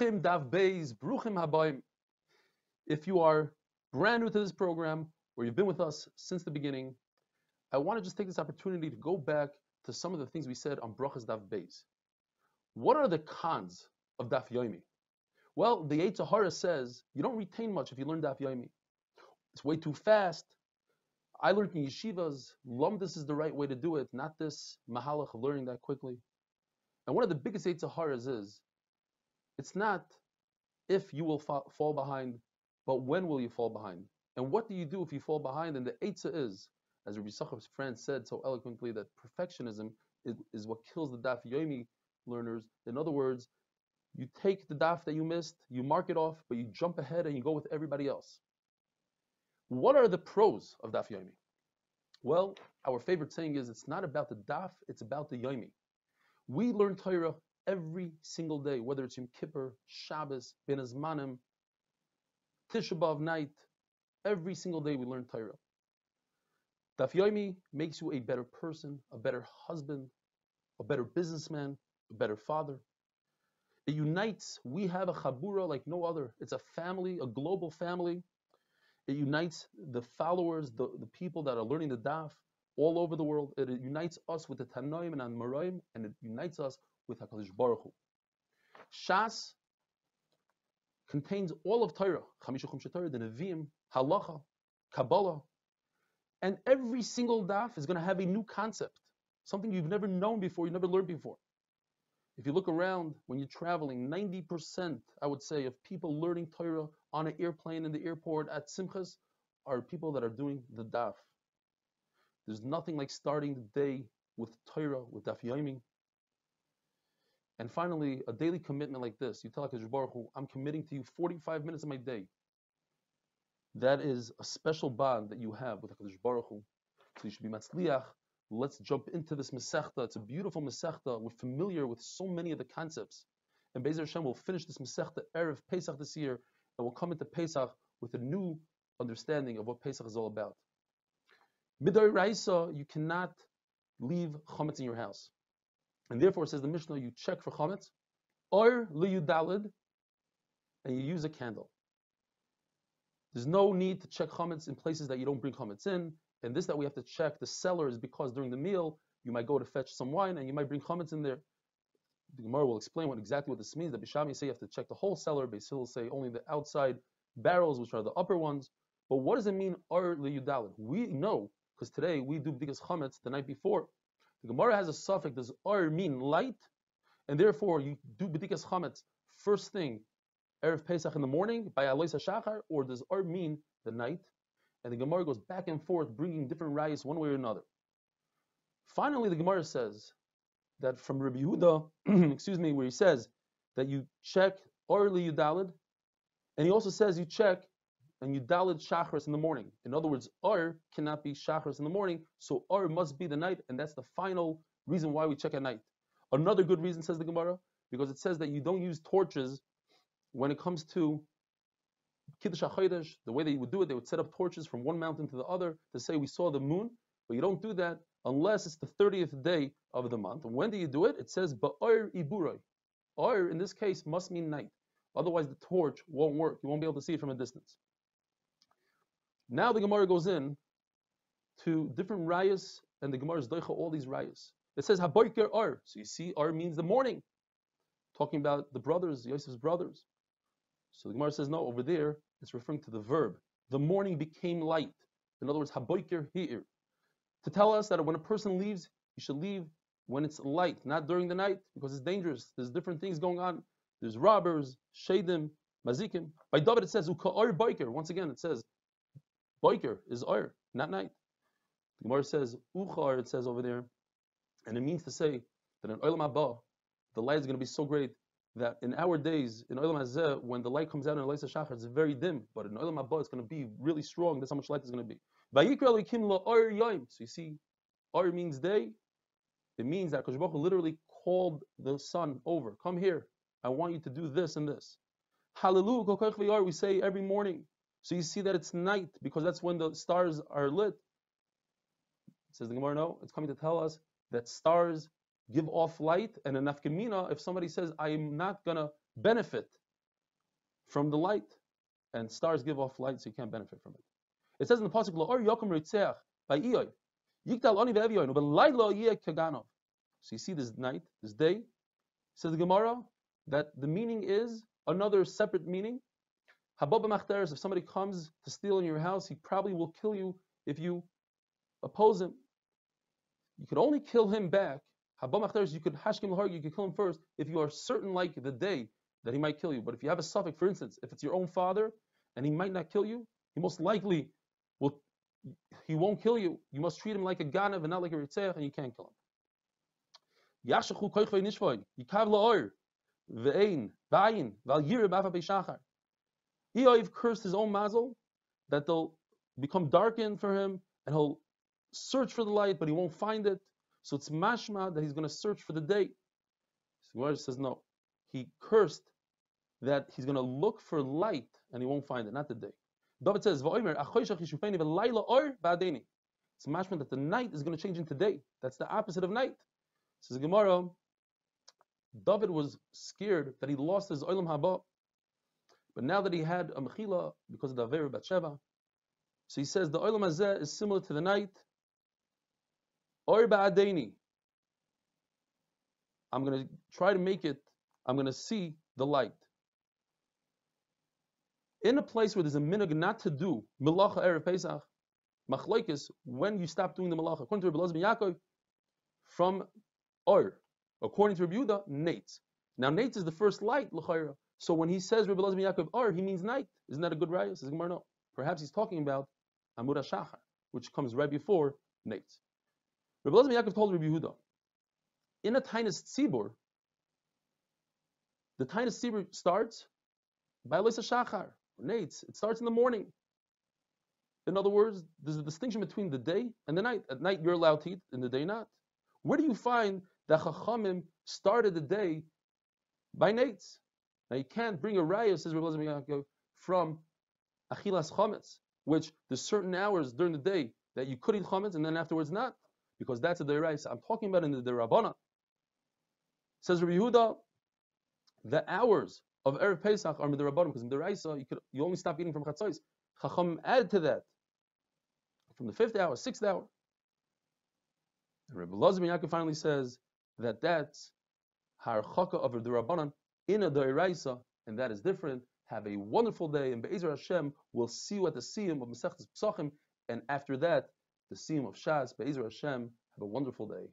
Pesachim Daf Beis, Bruchim Habayim. If you are brand new to this program, or you've been with us since the beginning, I want to just take this opportunity to go back to some of the things we said on Brachas Daf Beis. What are the cons of Daf Yomi? Well, the Yetzer Hara says you don't retain much if you learn Daf Yomi. It's way too fast. I learned in yeshivas, Lumdus is the right way to do it, not this mahalach of learning that quickly. And one of the biggest Yetzer Haras is, it's not if you will fall behind, but when will you fall behind? And what do you do if you fall behind? And the Eitzah is, as Rabbi Yisachar Franz said so eloquently, that perfectionism is what kills the Daf Yomi learners. In other words, you take the Daf that you missed, you mark it off, but you jump ahead and you go with everybody else. What are the pros of Daf Yomi? Well, our favorite saying is, it's not about the Daf, it's about the Yomi. We learn Torah every single day, whether it's Yom Kippur, Shabbos, Ben Azmanim, Tisha B'Av night. Every single day we learn Torah. Daf Yomi makes you a better person, a better husband, a better businessman, a better father. It unites. We have a chabura like no other. It's a family, a global family. It unites the followers, the people that are learning the Daf all over the world. It unites us with the Tanoim and Anmaraim, and it unites us with HaKadosh Baruch Hu. Shas contains all of Torah, Chamisha Chumshe Torah, the Nevi'im, Halacha, Kabbalah, and every single Daf is going to have a new concept, something you've never known before, you never learned before. If you look around, when you're traveling, 90%, I would say, of people learning Torah on an airplane, in the airport, at Simchas, are people that are doing the Daf. There's nothing like starting the day with Torah, with Daf Yomi. And finally, a daily commitment like this. You tell HaKadosh Baruch Hu, I'm committing to you 45 minutes of my day. That is a special bond that you have with HaKadosh Baruch Hu. So you should be matzliach. Let's jump into this Masechta. It's a beautiful Masechta. We're familiar with so many of the concepts. And Be'ezer Hashem will finish this Masechta Erev Pesach this year, and we'll come into Pesach with a new understanding of what Pesach is all about. Midai Raisa, you cannot leave chametz in your house. And therefore, says the Mishnah, you check for chametz, or liyudalid, and you use a candle. There's no need to check chametz in places that you don't bring chametz in. And this that we have to check the cellar is because during the meal, you might go to fetch some wine and you might bring chametz in there. The Gemara will explain exactly what this means. The Bishami say you have to check the whole cellar. Beis Hillel say only the outside barrels, which are the upper ones. But what does it mean, ar liyudalid? We know, because today we do b'dikas chametz the night before. The Gemara has a suffix. Does ar mean light? And therefore you do b'dikas chametz first thing, Erev Pesach in the morning, by Alois HaShachar, or does ar mean the night? And the Gemara goes back and forth, bringing different rayos one way or another. Finally, the Gemara says that from Rabbi Yehuda, where he says that you check ar liyudalid, and he also says you check and you dalid shachris in the morning. In other words, ar cannot be shachris in the morning, so ar must be the night, and that's the final reason why we check at night. Another good reason, says the Gemara, because it says that you don't use torches when it comes to Kiddush HaChodesh. The way they would do it, they would set up torches from one mountain to the other to say we saw the moon, but you don't do that unless it's the 30th day of the month. And when do you do it? It says ba'ar iburoi. Ar in this case must mean night. Otherwise the torch won't work. You won't be able to see it from a distance. Now the Gemara goes in to different rayas, and the Gemara is doicha all these rayas. It says haboiker ar. So you see, ar means the morning. Talking about the brothers, Yosef's brothers. So the Gemara says, no, over there, it's referring to the verb. The morning became light. In other words, haboiker here. To tell us that when a person leaves, he should leave when it's light, not during the night, because it's dangerous. There's different things going on. There's robbers, shadim, mazikim. By David it says, uka'ar boiker. Once again, it says, boiker is ar, not night. The Gemara says, uchar, it says over there, and it means to say that in Olam Haba, the light is going to be so great that in our days, in Olam Hazeh, when the light comes out in Alois HaShachar, it's very dim, but in Olam Haba, it's going to be really strong. That's how much light it's going to be. So you see, ar means day. It means that HaKadosh Baruch Hu literally called the sun over. Come here. I want you to do this and this. Hallelujah, we say every morning. So you see that it's night, because that's when the stars are lit. Says the Gemara, no, it's coming to tell us that stars give off light, and a nafkamina, if somebody says, I am not going to benefit from the light, and stars give off light, so you can't benefit from it. It says in the pasuk, "La'or yokum ritzeach by Iyov, yiktal oni ve'evyoinu, but lailo yeh kaganov." So you see this night, this day, says the Gemara, that the meaning is another separate meaning. Habab b'machteres, if somebody comes to steal in your house, he probably will kill you if you oppose him. You could only kill him back. Habab b'machteres, you could hashkim l'harg, you could kill him first if you are certain, like the day, that he might kill you. But if you have a suffix, for instance, if it's your own father and he might not kill you, he most likely he won't kill you. You must treat him like a ganav and not like a ritzeach, and you can't kill him. Yashachu koichvei nishvoi yikav la'or ve'ein v'ayin v'al yireh b'afa be'shachar. Iyov cursed his own mazel that they'll become darkened for him, and he'll search for the light, but he won't find it. So it's mashma that he's going to search for the day. So Gemara says no. He cursed that he's going to look for light and he won't find it, not the day. David says, it's mashma that the night is going to change into day. That's the opposite of night. Says Gemara, David was scared that he lost his olam haba, but now that he had a mechila because of the Avera Batsheva, so he says the olam hazeh is similar to the night. Or ba'adeni, I'm going to try to make it, I'm going to see the light. In a place where there's a minhag not to do melacha erev Pesach, machlokes, when you stop doing the melacha, according to Rabbi Elazar ben Yaakov, from Or, according to Rabbi Yehuda, Nates. Now Nates is the first light, l'chayra. So when he says Rabbi Elazar ben Yaakov Or, he means night. Isn't that a good raya? Says Gemara, no. Perhaps he's talking about Amud HaShachar, which comes right before Nates. Rabbi Elazar ben Yaakov told Rabbi Yehuda, in a tainis tzibur, the tainis tzibur starts by Leisa Shachar, Nates. It starts in the morning. In other words, there's a distinction between the day and the night. At night you're allowed to eat, in the day not. Where do you find that Chachamim started the day by Nates? Now you can't bring a raya, says Rabbi Elazar ben Yaakov, from Achilas Chametz, which there's certain hours during the day that you could eat Chametz and then afterwards not, because that's a Deiraisa. I'm talking about in the Derabana. Says Rabbi Yehuda, the hours of Erev Pesach are Midrabanan, because in the Raisa you only stop eating from Chatzos. Chacham added to that from the 5th hour, 6th hour. And Rabbi Elazar ben Yaakov finally says that that's Harchaka of the Rabbanan in a Raisa, and that is different. Have a wonderful day, and Be'ezer Hashem will see you at the Siyum of Masechtas Pesachim, and after that, the Siyum of Shas. Be'ezer Hashem, have a wonderful day.